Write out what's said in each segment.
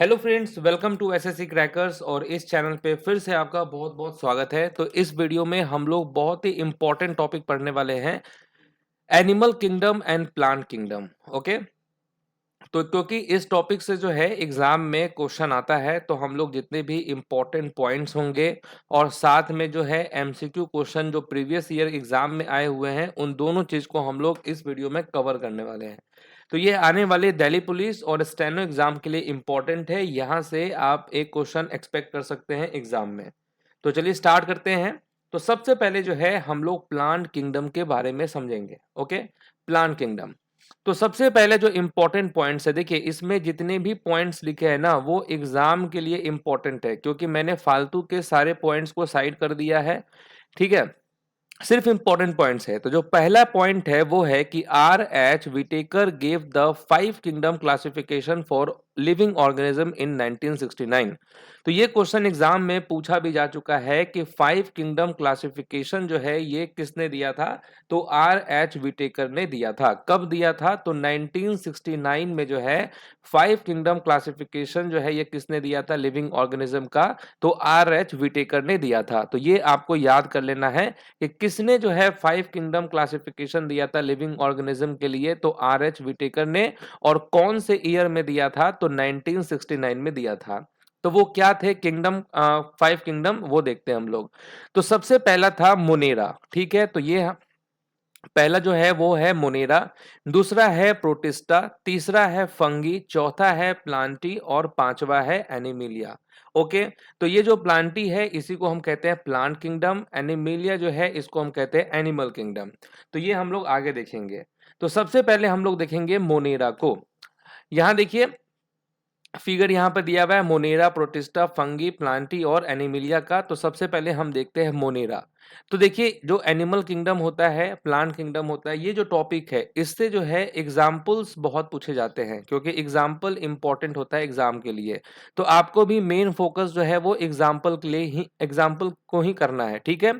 Hello friends, welcome to SSC Crackers. और इस channel पे फिर से आपका बहुत बहुत स्वागत है। तो इस वीडियो में हम लोग बहुत ही इंपॉर्टेंट टॉपिक पढ़ने वाले हैं, animal kingdom and plant kingdom. Okay, तो क्योंकि इस टॉपिक से जो है एग्जाम में क्वेश्चन आता है, तो हम लोग जितने भी इंपॉर्टेंट पॉइंट्स होंगे और साथ में जो है एमसीक्यू क्वेश्चन जो प्रीवियस ईयर एग्जाम में आए हुए हैं, उन दोनों चीज को हम लोग इस वीडियो में कवर करने वाले हैं। तो ये आने वाले दिल्ली पुलिस और स्टेनो एग्जाम के लिए इंपॉर्टेंट है। यहाँ से आप एक क्वेश्चन एक्सपेक्ट कर सकते हैं एग्जाम में। तो चलिए स्टार्ट करते हैं। तो सबसे पहले जो है हम लोग प्लांट किंगडम के बारे में समझेंगे। Okay, plant kingdom. तो सबसे पहले जो इंपॉर्टेंट पॉइंट्स है, देखिए इसमें जितने भी पॉइंट्स लिखे हैं ना, वो एग्जाम के लिए इंपॉर्टेंट है, क्योंकि मैंने फालतू के सारे पॉइंट्स को साइड कर दिया है। ठीक है, सिर्फ इंपॉर्टेंट पॉइंट्स है। तो जो पहला पॉइंट है वो है कि R H Whittaker gave the 5 kingdom classification for living organism in 1969। तो ये क्वेश्चन एग्जाम में पूछा भी जा चुका है कि 5 किंगडम क्लासिफिकेशन जो है ये किसने दिया था। तो आर एच विटेकर ने दिया था। कब दिया था? तो 1969 में जो है 5 किंगडम क्लासिफिकेशन जो है ये किसने दिया था लिविंग ऑर्गेनिज्म का? तो आर एच विटेकर ने दिया था। तो ये आपको याद कर लेना है कि किसने जो है 5 किंगडम क्लासिफिकेशन दिया था लिविंग ऑर्गेनिज्म के लिए। तो आर एच विटेकर ने। और कौन से ईयर में दिया था? तो 1969 में दिया था। तो वो क्या थे किंगडम, 5 किंगडम, वो देखते हैं हम लोग। तो सबसे पहला था मोनेरा। ठीक है, तो ये पहला जो है वो है मोनेरा, दूसरा है प्रोटिस्टा, तीसरा है फंगी, चौथा है प्लांटी और पांचवा है एनिमिलिया। ओके, तो ये जो प्लांटी है इसी को हम कहते हैं प्लांट किंगडम, एनिमिलिया जो है इसको हम कहते हैं एनिमल किंगडम। तो ये हम लोग आगे देखेंगे। तो सबसे पहले हम लोग देखेंगे मोनेरा को। यहां देखिए फिगर यहाँ पर दिया हुआ है मोनेरा, प्रोटिस्टा, फंगी, प्लांटी और एनिमिलिया का। तो सबसे पहले हम देखते हैं मोनेरा। तो देखिए जो एनिमल किंगडम होता है, प्लांट किंगडम होता है, ये जो टॉपिक है इससे जो है एग्जाम्पल्स बहुत पूछे जाते हैं, क्योंकि एग्जाम्पल इंपॉर्टेंट होता है एग्जाम के लिए। तो आपको भी मेन फोकस जो है वो एग्जाम्पल के लिए ही, एग्जाम्पल को ही करना है। ठीक है,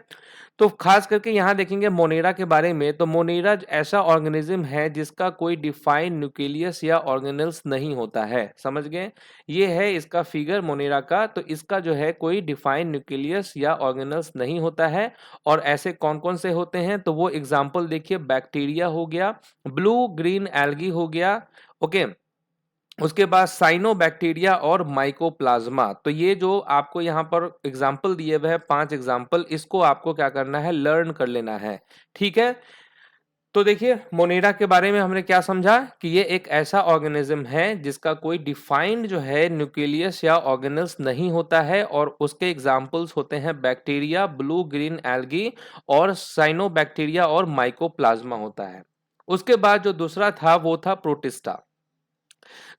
तो खास करके यहाँ देखेंगे मोनेरा के बारे में। तो मोनेरा ऐसा ऑर्गेनिज्म है जिसका कोई डिफाइंड न्यूक्लियस या ऑर्गेनेल्स नहीं होता है। समझ गए? ये है इसका फिगर मोनेरा का। तो इसका जो है कोई डिफाइंड न्यूक्लियस या ऑर्गेनेल्स नहीं होता है। और ऐसे कौन कौन से होते हैं? तो वो एग्जाम्पल देखिए, बैक्टीरिया हो गया, ब्लू ग्रीन एल्गी हो गया। ओके, उसके बाद साइनोबैक्टीरिया और माइकोप्लाज्मा। तो ये जो आपको यहाँ पर एग्जाम्पल दिए हुए हैं 5 एग्जाम्पल, इसको आपको क्या करना है? लर्न कर लेना है। ठीक है, तो देखिए मोनेरा के बारे में हमने क्या समझा कि ये एक ऐसा ऑर्गेनिज्म है जिसका कोई डिफाइंड जो है न्यूक्लियस या ऑर्गेनल्स नहीं होता है। और उसके एग्जाम्पल्स होते हैं बैक्टीरिया, ब्लू ग्रीन एल्गी और साइनोबैक्टीरिया और माइकोप्लाज्मा होता है। उसके बाद जो दूसरा था वो था प्रोटिस्टा।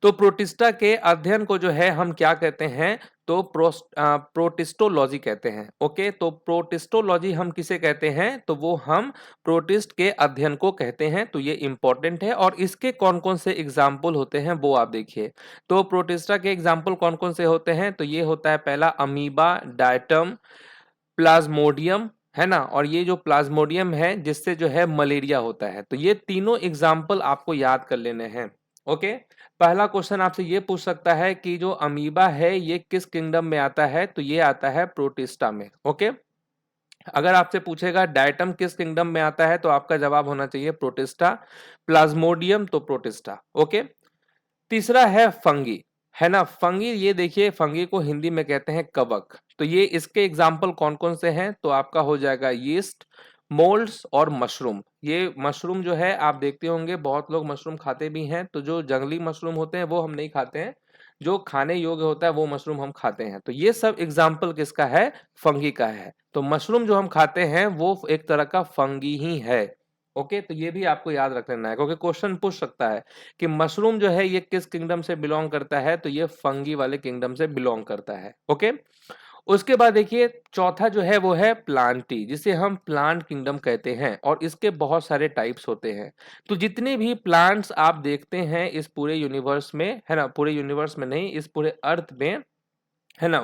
तो प्रोटिस्टा के अध्ययन को जो है हम क्या कहते हैं? तो प्रोटिस्टोलॉजी कहते हैं। ओके, तो प्रोटिस्टोलॉजी हम किसे कहते हैं? तो वो हम प्रोटिस्ट के अध्ययन को कहते हैं। तो ये इंपॉर्टेंट है। और इसके कौन कौन से एग्जाम्पल होते हैं वो आप देखिए। तो प्रोटिस्टा के एग्जाम्पल कौन कौन से होते हैं? तो ये होता है पहला अमीबा, डायटम, प्लाज्मोडियम, है ना। और ये जो प्लाज्मोडियम है जिससे जो है मलेरिया होता है। तो ये तीनों एग्जाम्पल आपको याद कर लेने हैं। ओके, पहला क्वेश्चन आपसे ये पूछ सकता है कि जो अमीबा है ये किस किंगडम में आता है? तो ये आता है प्रोटिस्टा में। ओके, अगर आपसे पूछेगा डायटम किस किंगडम में आता है, तो आपका जवाब होना चाहिए प्रोटिस्टा। प्लाज्मोडियम तो प्रोटिस्टा। ओके, तीसरा है फंगी, है ना। फंगी, ये देखिए फंगी को हिंदी में कहते हैं कवक। तो ये इसके एग्जाम्पल कौन कौन से हैं? तो आपका हो जाएगा यीस्ट, मोल्ड्स और मशरूम। ये मशरूम जो है आप देखते होंगे बहुत लोग मशरूम खाते भी हैं। तो जो जंगली मशरूम होते हैं वो हम नहीं खाते हैं, जो खाने योग्य होता है वो मशरूम हम खाते हैं। तो ये सब एग्जाम्पल किसका है? फंगी का है। तो मशरूम जो हम खाते हैं वो एक तरह का फंगी ही है। ओके, तो ये भी आपको याद रख लेना है, क्योंकि क्वेश्चन पूछ सकता है कि मशरूम जो है ये किस किंगडम से बिलोंग करता है। तो ये फंगी वाले किंगडम से बिलोंग करता है। ओके, उसके बाद देखिए चौथा जो है वो है प्लांटी, जिसे हम प्लांट किंगडम कहते हैं। और इसके बहुत सारे टाइप्स होते हैं। तो जितने भी प्लांट्स आप देखते हैं इस पूरे यूनिवर्स में, है ना, पूरे यूनिवर्स में नहीं, इस पूरे अर्थ में है ना?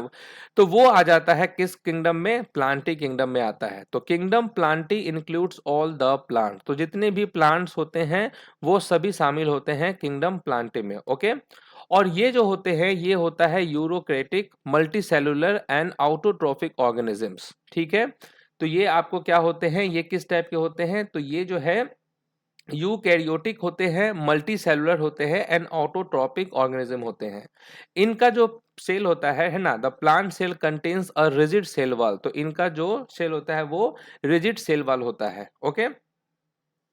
तो वो आ जाता है किस किंगडम में? प्लांटी किंगडम में आता है। तो kingdom Plantae includes all the plant, तो जितने भी प्लांट्स होते हैं वो सभी शामिल होते हैं किंगडम प्लांटी में। ओके, और ये जो होते हैं ये होता है यूरोक्रेटिक मल्टीसेलुलर एंड ऑटोट्रॉफिक ऑर्गेनिजम्स। ठीक है, तो ये आपको क्या होते हैं, ये किस टाइप के होते हैं? तो ये जो है यूकैरियोटिक होते हैं, मल्टी सेलुलर होते हैं एंड ऑटोट्रॉपिक ऑर्गेनिज्म होते हैं। इनका जो सेल होता है ना, the plant cell contains a rigid cell wall, तो इनका जो सेल होता है वो रिजिड सेल वॉल होता है। ओके,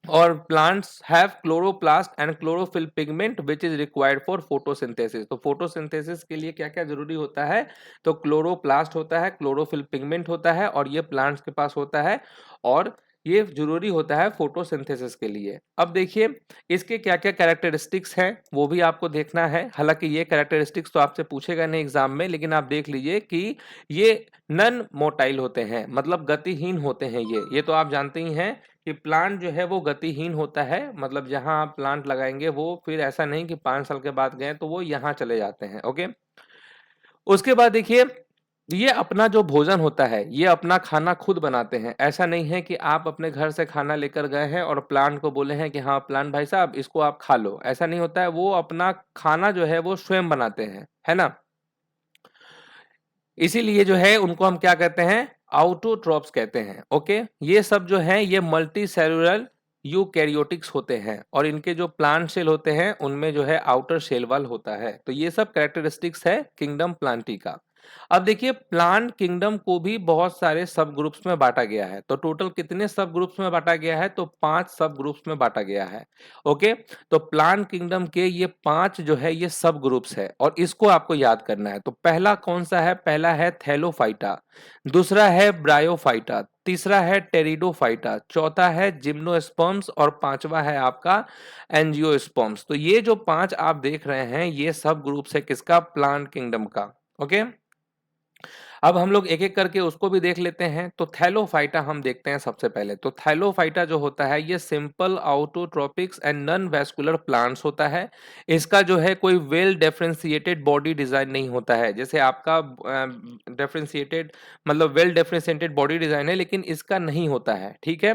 और plants have chloroplast and chlorophyll pigment which is required for photosynthesis. तो फोटोसिंथेसिस के लिए क्या क्या जरूरी होता है? तो क्लोरोप्लास्ट होता है, क्लोरोफिल पिगमेंट होता है, और ये प्लांट्स के पास होता है, और ये जरूरी होता है फोटोसिंथेसिस के लिए। अब देखिए इसके क्या क्या कैरेक्टरिस्टिक्स हैं वो भी आपको देखना है। हालांकि ये कैरेक्टरिस्टिक्स तो आपसे पूछेगा नहीं एग्जाम में, लेकिन आप देख लीजिए कि ये नन मोटाइल होते हैं, मतलब गतिहीन होते हैं। ये तो आप जानते ही हैं कि प्लांट जो है वो गतिहीन होता है, मतलब जहां आप प्लांट लगाएंगे वो फिर ऐसा नहीं कि 5 साल के बाद गए तो वो यहाँ चले जाते हैं। ओके, उसके बाद देखिए ये अपना जो भोजन होता है ये अपना खाना खुद बनाते हैं। ऐसा नहीं है कि आप अपने घर से खाना लेकर गए हैं और प्लांट को बोले हैं कि हाँ प्लांट भाई साहब इसको आप खा लो, ऐसा नहीं होता है। वो अपना खाना जो है वो स्वयं बनाते हैं, है ना? इसीलिए जो है उनको हम क्या कहते हैं? आउटोट्रॉप्स कहते हैं। ओके, ये सब जो है ये मल्टी सेलुलर यूकैरियोटिक्स होते हैं, और इनके जो प्लांट सेल होते हैं उनमें जो है आउटर सेल वॉल होता है। तो ये सब कैरेक्टरिस्टिक्स है किंगडम प्लांटी का। अब देखिए प्लांट किंगडम को भी बहुत सारे सब ग्रुप्स में बांटा गया है। तो टोटल कितने सब ग्रुप्स में बांटा गया है? तो 5 सब ग्रुप्स में बांटा गया है। ओके, तो प्लांट किंगडम के ये 5 जो है ये सब ग्रुप्स है, और इसको आपको याद करना है। तो पहला कौन सा है? पहला है थैलोफाइटा, दूसरा है ब्रायोफाइटा, तीसरा है टेरिडोफाइटा, चौथा है जिम्नोस्पर्म्स, और पांचवा है आपका एंजियोस्पर्म्स। तो ये जो 5 आप देख रहे हैं ये सब ग्रुप्स है किसका? प्लांट किंगडम का। ओके, अब हम लोग एक एक करके उसको भी देख लेते हैं। तो थैलोफाइटा हम देखते हैं सबसे पहले। तो थैलोफाइटा जो होता है ये simple autotrophics and non vascular plants होता है। इसका जो है कोई वेल डिफरेंशिएटेड बॉडी डिजाइन नहीं होता है। जैसे आपका डिफरेंशिएटेड मतलब वेल डिफरेंशिएटेड बॉडी डिजाइन है, लेकिन इसका नहीं होता है। ठीक है,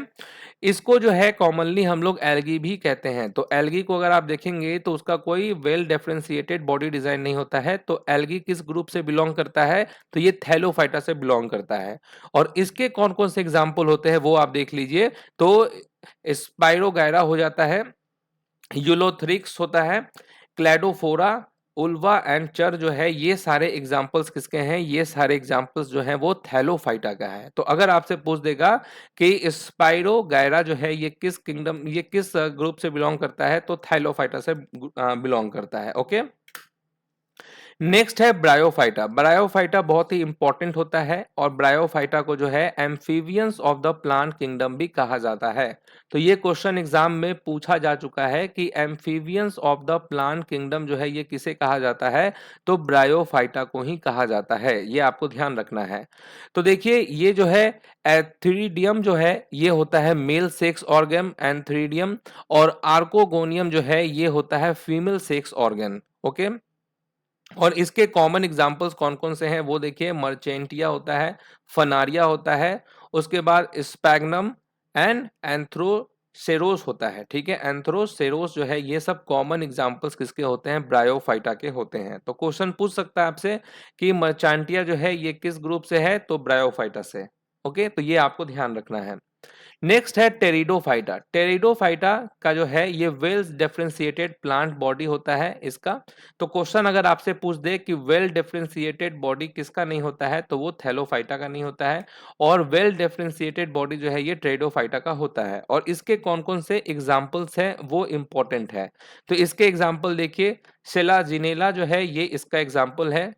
इसको जो है कॉमनली हम लोग एल्गी भी कहते हैं। तो एल्गी को अगर आप देखेंगे तो उसका कोई वेल डिफरेंशिएटेड बॉडी डिजाइन नहीं होता है। तो एल्गी किस ग्रुप से बिलोंग करता है? तो ये थैलोफाइटा से बिलोंग करता है। और इसके कौन कौन से एग्जाम्पल होते हैं वो आप देख लीजिए। तो स्पाइरोगायरा हो जाता है, यूलोथ्रिक्स होता है, क्लैडोफोरा, उल्वा एंड चर जो है ये सारे एग्जाम्पल्स किसके हैं? ये सारे एग्जाम्पल्स जो हैं वो थैलोफाइटा का है। तो अगर आपसे पूछ देगा कि स्पाइरोगायरा जो है ये किस किंगडम ये किस ग्रुप से बिलोंग करता है? तो थैलोफाइटा से बिलोंग करता है। ओके, नेक्स्ट है ब्रायोफाइटा। ब्रायोफाइटा बहुत ही इंपॉर्टेंट होता है, और ब्रायोफाइटा को जो है amphibians of the plant kingdom भी कहा जाता है। तो ये क्वेश्चन एग्जाम में पूछा जा चुका है कि amphibians of the plant kingdom जो है ये किसे कहा जाता है? तो ब्रायोफाइटा को ही कहा जाता है। ये आपको ध्यान रखना है। तो देखिए ये जो है एथ्रीडियम जो है ये होता है मेल सेक्स ऑर्गन एंथ्रीडियम, और आर्कोगोनियम जो है ये होता है फीमेल सेक्स ऑर्गन। ओके, और इसके कॉमन एग्जाम्पल्स कौन कौन से हैं वो देखिए। मर्चेंटिया होता है, फनारिया होता है, उसके बाद स्पैग्नम एंड एंथ्रोसेरोस होता है। ठीक है, एंथ्रोसेरोस जो है ये सब कॉमन एग्जाम्पल्स किसके होते हैं? ब्रायोफाइटा के होते हैं। तो क्वेश्चन पूछ सकता है आपसे कि मर्चांटिया जो है ये किस ग्रुप से है? तो ब्रायोफाइटा से। ओके, तो ये आपको ध्यान रखना है। नेक्स्ट है टेरिडोफाइटा। टेरिडोफाइटा का जो है ये वेल डिफरेंशिएटेड प्लांट बॉडी होता है इसका। तो क्वेश्चन अगर आपसे पूछ दे कि वेल डिफरेंशिएटेड बॉडी किसका नहीं होता है? तो वो थैलोफाइटा का नहीं होता है, और वेल डिफरेंशिएटेड बॉडी जो है ये टेरिडोफाइटा का होता है। और इसके कौन कौन से एग्जाम्पल्स हैं वो इंपॉर्टेंट है। तो इसके एग्जाम्पल देखिए, सेलाजिनेला जो है ये इसका एग्जाम्पल है।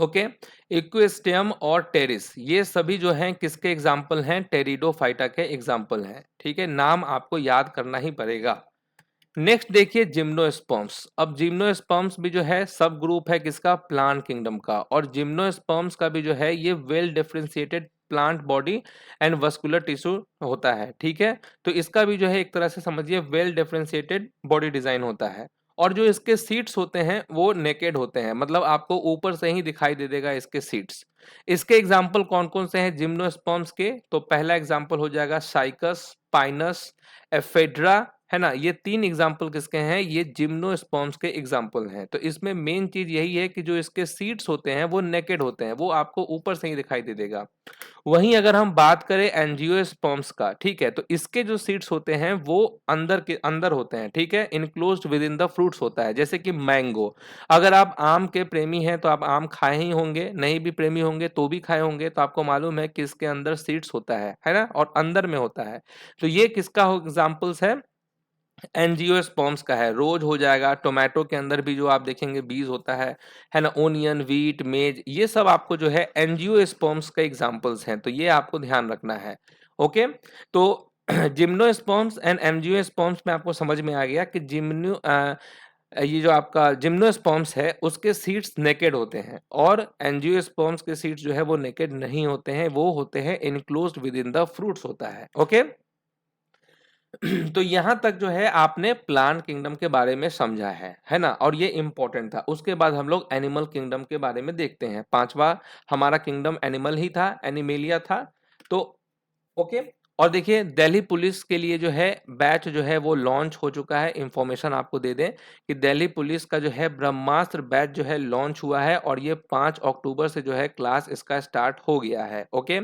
ओके, इक्विस्टियम और टेरिस ये सभी जो हैं किसके एग्जाम्पल हैं? टेरिडोफाइटा के एग्जाम्पल हैं। ठीक है, नाम आपको याद करना ही पड़ेगा। नेक्स्ट देखिए जिम्नोस्पर्म्स। अब जिम्नोस्पर्म्स भी जो है सब ग्रुप है किसका? प्लांट किंगडम का। और जिम्नोस्पर्म्स का भी जो है ये well differentiated plant body and vascular tissue होता है। ठीक है, तो इसका भी जो है एक तरह से समझिए वेल डिफरेंशिएटेड बॉडी डिजाइन होता है। और जो इसके सीड्स होते हैं वो नेकेड होते हैं, मतलब आपको ऊपर से ही दिखाई दे देगा इसके सीड्स। इसके एग्जाम्पल कौन कौन से हैं जिम्नोस्पर्म्स के? तो पहला एग्जाम्पल हो जाएगा साइकस, पाइनस, एफेड्रा, है ना। ये 3 एग्जाम्पल किसके हैं? ये जिम्नोस्पर्म्स के एग्जाम्पल हैं। तो इसमें मेन चीज यही है कि जो इसके सीड्स होते हैं वो नेकेड होते हैं, वो आपको ऊपर से ही दिखाई दे देगा। वहीं अगर हम बात करें एंजियोस्पर्म्स का, ठीक है, तो इसके जो सीड्स होते हैं वो अंदर के अंदर होते हैं, ठीक है, enclosed with in the fruits होता है। जैसे कि मैंगो, अगर आप आम के प्रेमी हैं तो आप आम खाए ही होंगे, नहीं भी प्रेमी होंगे तो भी खाए होंगे, तो आपको मालूम है कि इसके अंदर सीड्स होता है ना, और अंदर में होता है। तो ये किसका एग्जाम्पल्स है? एंजियोस्पर्म्स का है। रोज हो जाएगा, टोमेटो के अंदर भी जो आप देखेंगे बीज होता है ना, ओनियन, व्हीट, मेज, ये सब आपको जो है एंजियोस्पर्म्स का एग्जांपल्स हैं, तो ये आपको ध्यान रखना है। ओके, तो जिम्नोस्पर्म्स एंड एंजियोस्पर्म्स में आपको समझ में आ गया कि ये जो आपका जिम्नोस्पर्म्स है उसके सीड्स नेकेड होते हैं, और एंजियोस्पर्म्स के सीड्स जो है वो नेकेड नहीं होते हैं, वो होते हैं enclosed with in the fruits होता है। ओके, तो यहां तक जो है आपने प्लांट किंगडम के बारे में समझा है ना, और ये इंपॉर्टेंट था। उसके बाद हम लोग एनिमल किंगडम के बारे में देखते हैं। पांचवा हमारा किंगडम एनिमल ही था, एनिमेलिया था। तो ओके, और देखिए दिल्ली पुलिस के लिए जो है बैच जो है वो लॉन्च हो चुका है। इंफॉर्मेशन आपको दे दें कि दिल्ली पुलिस का जो है ब्रह्मास्त्र बैच जो है लॉन्च हुआ है, और ये 5 अक्टूबर से जो है क्लास इसका स्टार्ट हो गया है। ओके,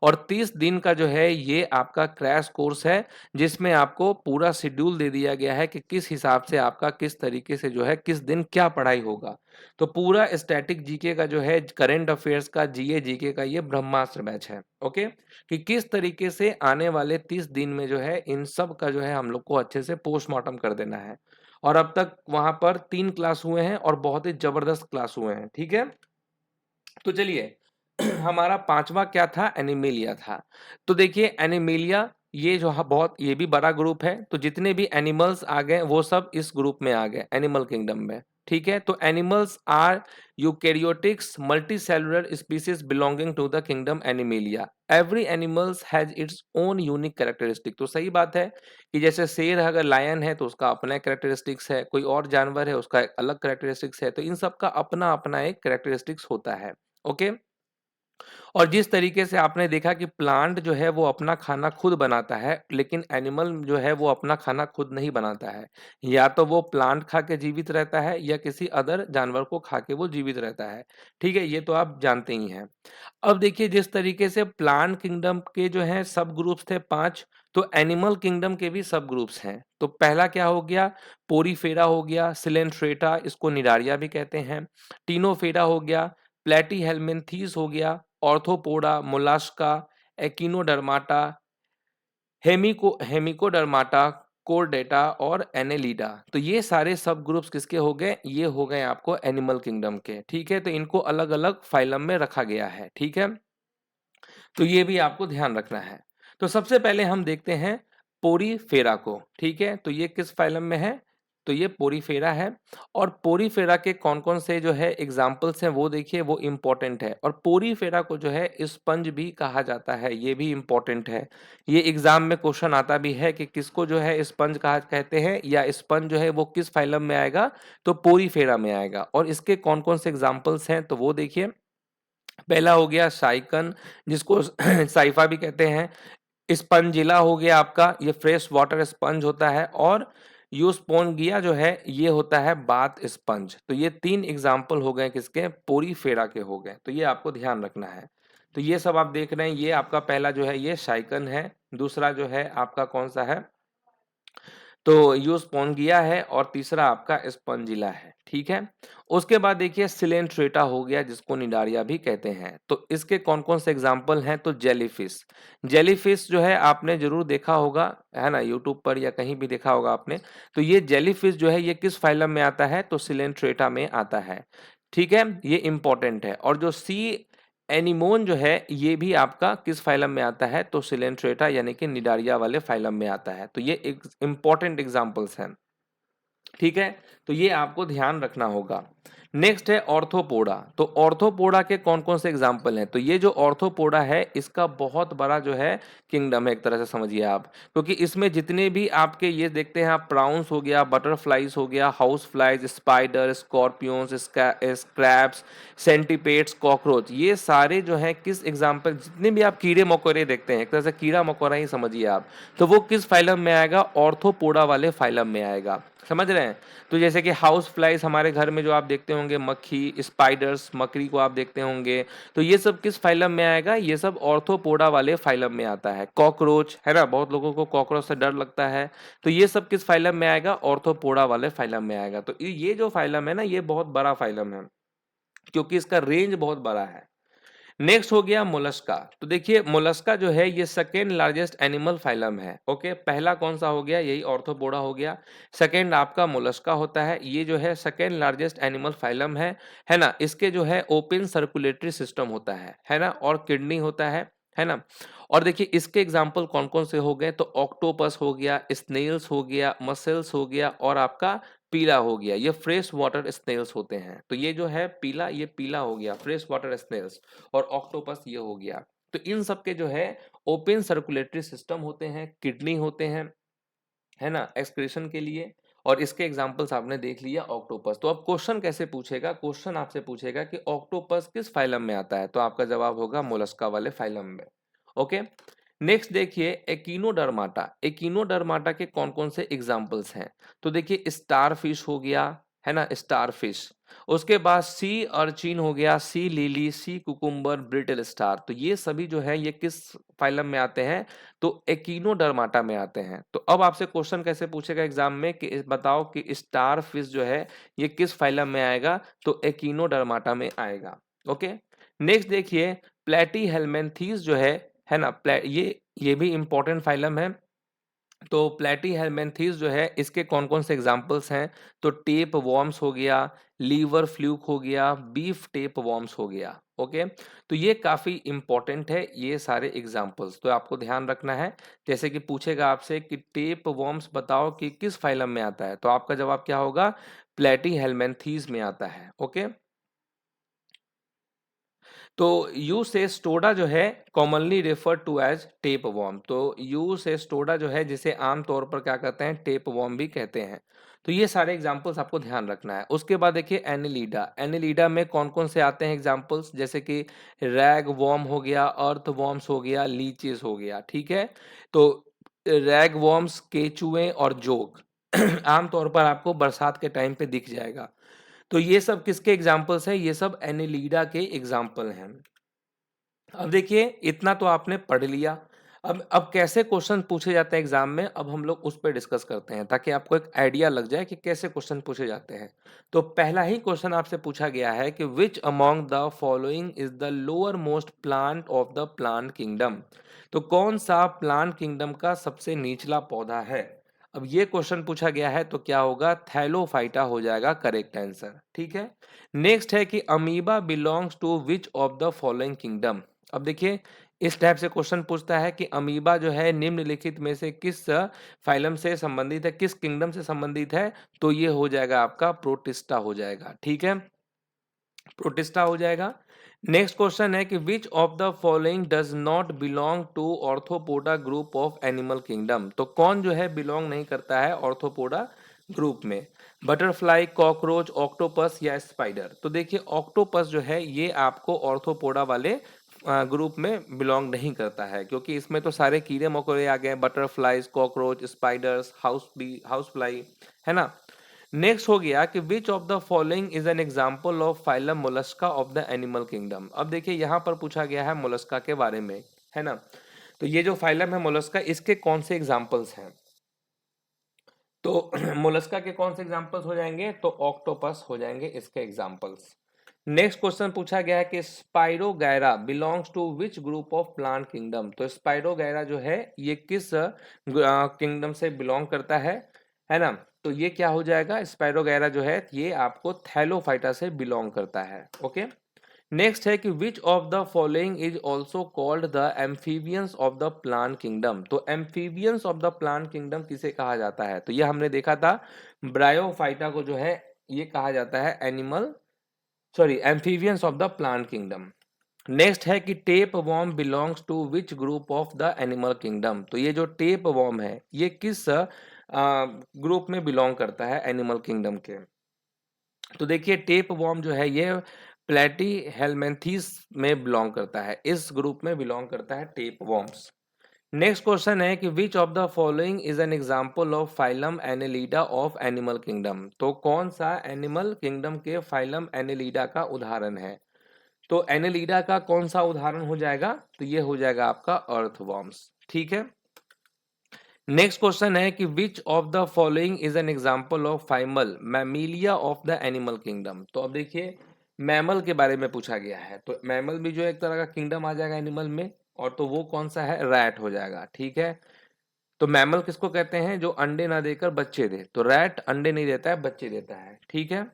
और 30 दिन का जो है ये आपका क्रैश कोर्स है, जिसमें आपको पूरा शेड्यूल दे दिया गया है कि किस हिसाब से आपका किस तरीके से जो है किस दिन क्या पढ़ाई होगा। तो पूरा स्टैटिक जीके का जो है, करंट अफेयर्स का, जीए जीके का, ये ब्रह्मास्त्र बैच है। ओके, कि किस तरीके से आने वाले 30 दिन में जो है इन सब का जो है हम लोग को अच्छे से पोस्टमार्टम कर देना है। और अब तक वहां पर 3 क्लास हुए हैं और बहुत ही जबरदस्त क्लास हुए हैं, ठीक है। तो चलिए हमारा पांचवा क्या था? एनिमेलिया था। तो देखिए एनिमेलिया ये जो है बहुत, ये भी बड़ा ग्रुप है, तो जितने भी एनिमल्स आ गए वो सब इस ग्रुप में आ गए, एनिमल किंगडम में, ठीक है। तो animals are eukaryotics multicellular species belonging to the kingdom Animalia. Every animals has its own unique characteristic. तो सही बात है कि जैसे शेर अगर लायन है तो उसका अपना कैरेक्टरिस्टिक्स है, कोई और जानवर है उसका एक अलग कैरेक्टरिस्टिक्स है, तो इन सब का अपना अपना एक कैरेक्टरिस्टिक्स होता है। ओके, और जिस तरीके से आपने देखा कि प्लांट जो है वो अपना खाना खुद बनाता है, लेकिन एनिमल जो है वो अपना खाना खुद नहीं बनाता है। या तो वो प्लांट खा के जीवित रहता है या किसी अदर जानवर को खा के वो जीवित रहता है, ठीक है, ये तो आप जानते ही हैं। अब देखिए जिस तरीके से प्लांट किंगडम के जो है सब ग्रुप्स थे 5, तो एनिमल किंगडम के भी सब ग्रुप्स हैं। तो पहला क्या हो गया? पोरीफेरा हो गया, सिलेंट्रेटा, इसको निडारिया भी कहते हैं, टीनोफेरा हो गया, प्लेटीहेल्मिन्थीस हो गया, ऑर्थोपोडा, मोलास्का, एकिनोडर्माटा, हेमिकोडर्माटा, कोरडेटा और एनेलिडा। तो ये सारे सब ग्रुप्स किसके हो गए? ये हो गए आपको एनिमल किंगडम के, ठीक है। तो इनको अलग अलग फाइलम में रखा गया है, ठीक है। तो ये भी आपको ध्यान रखना है। तो सबसे पहले हम देखते हैं पोरीफेरा को, ठीक है। तो ये किस फाइलम में है? तो ये पोरीफेरा है। और पोरीफेरा के कौन कौन से जो है एग्जाम्पल्स हैं वो देखिए, वो इम्पोर्टेंट है। और पोरीफेरा को जो है स्पंज भी कहा जाता है, ये भी इम्पोर्टेंट है। ये एग्जाम में क्वेश्चन आता भी है कि किसको जो है स्पंज कहा कहते हैं, या स्पंज जो है वो किस फाइलम में आएगा? तो पोरीफेरा में आएगा। और इसके कौन कौन से एग्जाम्पल्स हैं तो वो देखिए। पहला हो गया साइकन, जिसको साइफा भी कहते हैं। स्पंजिला हो गया आपका, ये फ्रेश वाटर स्पंज होता है। और यूस्पोन्गिया जो है ये होता है बाथ स्पंज। तो ये 3 एग्जाम्पल हो गए किसके? पोरीफेरा के हो गए। तो ये आपको ध्यान रखना है। तो ये सब आप देख रहे हैं, ये आपका पहला जो है ये साइकन है। दूसरा जो है आपका कौन सा है? तो यूस्पोन्गिया है। और तीसरा आपका स्पंजिला है, ठीक है। उसके बाद देखिए सिलेंट्रेटा हो गया, जिसको निडारिया भी कहते हैं। तो इसके कौन कौन से एग्जाम्पल हैं? तो जेलीफिश, जेलीफिश जो है आपने जरूर देखा होगा, है ना, यूट्यूब पर या कहीं भी देखा होगा आपने। तो ये जेलीफिश जो है ये किस फाइलम में आता है? तो सिलेंट्रेटा में आता है, ठीक है, ये इंपॉर्टेंट है। और जो सी एनिमोन जो है ये भी आपका किस फाइलम में आता है? तो सिलेंट्रेटा यानी कि निडारिया वाले फाइलम में आता है। तो ये एक इंपॉर्टेंट एग्जांपल्स हैं। ठीक है, तो ये आपको ध्यान रखना होगा। नेक्स्ट है ऑर्थोपोडा। तो ऑर्थोपोडा के कौन कौन से एग्जाम्पल हैं? तो ये जो ऑर्थोपोडा है इसका बहुत बड़ा जो है किंगडम है, एक तरह से समझिए आप, क्योंकि इसमें जितने भी आपके ये देखते हैं आप, प्राउंस हो गया, बटरफ्लाइज हो गया, house flies, spider, scorpions, crabs, centipedes, cockroach, ये सारे जो है किस एग्जाम्पल, जितने भी आप कीड़े मकोड़े देखते हैं, एक तरह से कीड़ा मकोड़ा ही समझिए आप, तो वो किस फाइलम में आएगा? ऑर्थोपोडा वाले फाइलम में आएगा। समझ रहे हैं? तो जैसे कि हाउस फ्लाइज हमारे घर में जो आप देखते होंगे, मक्खी, स्पाइडर्स, मकड़ी को आप देखते होंगे, तो ये सब किस फाइलम में आएगा? ये सब ऑर्थोपोडा वाले फाइलम में आता है। कॉकरोच है ना, बहुत लोगों को कॉकरोच से डर लगता है, तो ये सब किस फाइलम में आएगा? ऑर्थोपोडा वाले फाइलम में आएगा। तो ये जो फाइलम है ना, ये बहुत बड़ा फाइलम है, क्योंकि इसका रेंज बहुत बड़ा है। नेक्स्ट हो गया मोलस्का। तो देखिए मोलस्का जो है ये सेकेंड लार्जेस्ट एनिमल फाइलम है। ओके, पहला कौन सा हो गया? यही ऑर्थोपोडा हो गया। सेकेंड आपका मोलस्का होता है, ये जो है सेकेंड लार्जेस्ट एनिमल फाइलम है ना। इसके जो है ओपन सर्कुलेटरी सिस्टम होता है ना, और किडनी होता है ना। और देखिए इसके एग्जाम्पल कौन कौन से हो गए? तो ऑक्टोपस हो गया, स्नेल्स हो गया, मसल्स हो गया, और आपका पीला हो गया। ये फ्रेश वाटर स्नेल्स होते हैं। तो ये जो है पीला, ये पीला हो गया फ्रेश वाटर स्नेल्स, और ऑक्टोपस ये हो गया। तो इन सब के जो है ओपन सर्कुलेटरी सिस्टम होते हैं, किडनी होते हैं, है ना, एक्सक्रीशन के लिए। और इसके एग्जांपल्स आपने देख लिया ऑक्टोपस। तो अब क्वेश्चन कैसे पूछेगा? क्वेश्चन आपसे पूछेगा कि ऑक्टोपस किस फाइलम में आता है, तो आपका जवाब होगा मोलस्का वाले फाइलम में। ओके, नेक्स्ट देखिए एकिनोडर्माटा। एकिनोडर्माटा के कौन कौन से एग्जांपल्स हैं? तो देखिए स्टार फिश हो गया, है ना, स्टार फिश। उसके बाद सी अर्चिन हो गया, sea lily, sea cucumber, brittle star. तो ये सभी जो है ये किस फाइलम में आते हैं? तो एकिनोडर्माटा में आते हैं। तो अब आपसे क्वेश्चन कैसे पूछेगा एग्जाम में कि बताओ कि स्टार फिश जो है ये किस फाइलम में आएगा? तो एकिनोडर्माटा में आएगा। ओके, नेक्स्ट देखिए प्लेटी हेलमेंथीज जो है ना, ये भी इंपॉर्टेंट फाइलम है। तो प्लेटी हेलमेंथीज जो है इसके कौन कौन से एग्जांपल्स हैं? तो टेप वॉर्म्स हो गया, लीवर फ्लूक हो गया, बीफ टेप वॉर्म्स हो गया। ओके, तो ये काफी इंपॉर्टेंट है ये सारे एग्जांपल्स, तो आपको ध्यान रखना है। जैसे कि पूछेगा आपसे कि टेप वॉर्म्स बताओ कि किस फाइलम में आता है, तो आपका जवाब क्या होगा? प्लेटी हेलमेंथीज में आता है। ओके, तो यू सेस्टोडा जो है commonly refer to as tapeworm. तो यू सेस्टोडा जो है जिसे आमतौर पर क्या कहते हैं? टेप वॉर्म भी कहते हैं। तो ये सारे एग्जांपल्स आपको ध्यान रखना है। उसके बाद देखिए एनिलीडा। एनिलीडा में कौन कौन से आते हैं एग्जांपल्स? जैसे कि रैग वॉर्म हो गया, अर्थ वॉर्म्स हो गया, लीचेस हो गया। ठीक है, तो रैग वॉर्म्स, केचुए और जोग आमतौर पर आपको बरसात के टाइम पे दिख जाएगा। तो ये सब किसके एग्जाम्पल्स हैं? ये सब एनिलीडा के एग्जाम्पल हैं। अब देखिए इतना तो आपने पढ़ लिया। अब कैसे क्वेश्चन पूछे जाते हैं एग्जाम में, अब हम लोग उस पर डिस्कस करते हैं, ताकि आपको एक आइडिया लग जाए कि कैसे क्वेश्चन पूछे जाते हैं। तो पहला ही क्वेश्चन आपसे पूछा गया है कि which among the following is the lower most plant of the plant kingdom. तो कौन सा प्लांट किंगडम का सबसे निचला पौधा है? अब ये क्वेश्चन पूछा गया है, तो क्या होगा? थैलोफाइटा हो जाएगा करेक्ट आंसर। ठीक है, नेक्स्ट है कि amoeba belongs to which of the following kingdom. अब देखिए इस टाइप से क्वेश्चन पूछता है कि अमीबा जो है निम्नलिखित में से किस फाइलम से संबंधित है, किस किंगडम से संबंधित है? तो ये हो जाएगा आपका प्रोटिस्टा हो जाएगा। ठीक है, प्रोटिस्टा हो जाएगा। नेक्स्ट क्वेश्चन है कि which of the following does not belong to Arthropoda group of animal kingdom. तो कौन जो है बिलोंग नहीं करता है ऑर्थोपोडा ग्रुप में? बटरफ्लाई, कॉकरोच, ऑक्टोपस या स्पाइडर। तो देखिए ऑक्टोपस जो है ये आपको ऑर्थोपोडा वाले ग्रुप में बिलोंग नहीं करता है, क्योंकि इसमें तो सारे कीड़े मकोड़े आ गए, butterflies, cockroach, spiders, house fly, है ना। नेक्स्ट हो गया कि which of the following is an example of phylum Mollusca of the animal kingdom. अब देखिए यहाँ पर पूछा गया है मोलस्का के बारे में, है ना। तो ये जो फाइलम है मोलस्का, इसके कौन से एग्जाम्पल्स हैं? तो मोलस्का के कौन से एग्जाम्पल्स हो जाएंगे? तो ऑक्टोपस हो जाएंगे इसके एग्जाम्पल्स। नेक्स्ट क्वेश्चन पूछा गया है कि spirogyra belongs to which group of plant kingdom. तो स्पाइरोगैरा जो है ये किस किंगडम से बिलोंग करता है ना। तो ये क्या हो जाएगा? स्पाइरोगैरा जो है ये आपको थैलोफाइटा से बिलोंग करता है। ओके, नेक्स्ट है कि which of the following is also called the amphibians of the plant kingdom. तो amphibians of the plant kingdom किसे कहा जाता है? तो ये हमने देखा था, ब्रायोफाइटा को जो है ये कहा जाता है animal, sorry, amphibians of the plant kingdom. Next है कि tapeworm belongs to which group of the animal kingdom. तो ये जो टेप वॉर्म है ये किस ग्रुप में बिलोंग करता है एनिमल किंगडम के? तो देखिए टेप वॉर्म जो है ये प्लेटी हेलमेंथीस में बिलोंग करता है, इस ग्रुप में बिलोंग करता है टेप वॉर्म्स। नेक्स्ट क्वेश्चन है कि which of the following is an example of phylum Annelida of animal kingdom. तो कौन सा एनिमल किंगडम के फाइलम एनेलिडा का उदाहरण है? तो एनेलिडा का कौन सा उदाहरण हो जाएगा? तो ये हो जाएगा आपका अर्थवॉर्म्स। ठीक है। नेक्स्ट क्वेश्चन है कि which of the following is an example of फाइमल Mammalia of the animal kingdom. तो अब देखिए मैमल के बारे में पूछा गया है, तो मैमल भी जो है एक तरह का किंगडम आ जाएगा एनिमल में, और तो वो कौन सा है? रैट हो जाएगा। ठीक है। तो मैमल किसको कहते हैं? जो अंडे ना देकर बच्चे दे। तो रैट अंडे नहीं देता है, बच्चे देता है। ठीक है।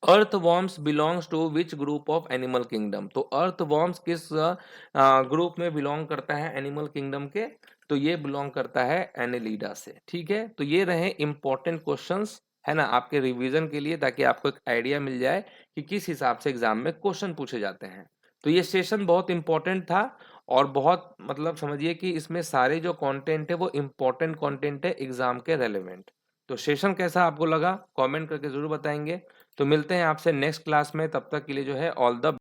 Earthworms belongs to which group of animal kingdom. तो अर्थवॉर्म्स किस ग्रुप में बिलोंग करता है एनिमल किंगडम के? तो ये बिलोंग करता है एनेलिडा से। ठीक है। तो ये रहे इंपॉर्टेंट क्वेश्चंस, है ना, आपके रिवीजन के लिए, ताकि आपको एक आइडिया मिल जाए कि किस हिसाब से एग्जाम में क्वेश्चन पूछे जाते हैं। तो ये सेशन बहुत इंपॉर्टेंट था, और बहुत मतलब समझिए कि इसमें सारे जो कंटेंट है वो इंपॉर्टेंट कंटेंट है एग्जाम के रेलेवेंट। तो सेशन कैसा आपको लगा कमेंट करके जरूर बताएंगे। तो मिलते हैं आपसे नेक्स्ट क्लास में, तब तक के लिए जो है ऑल द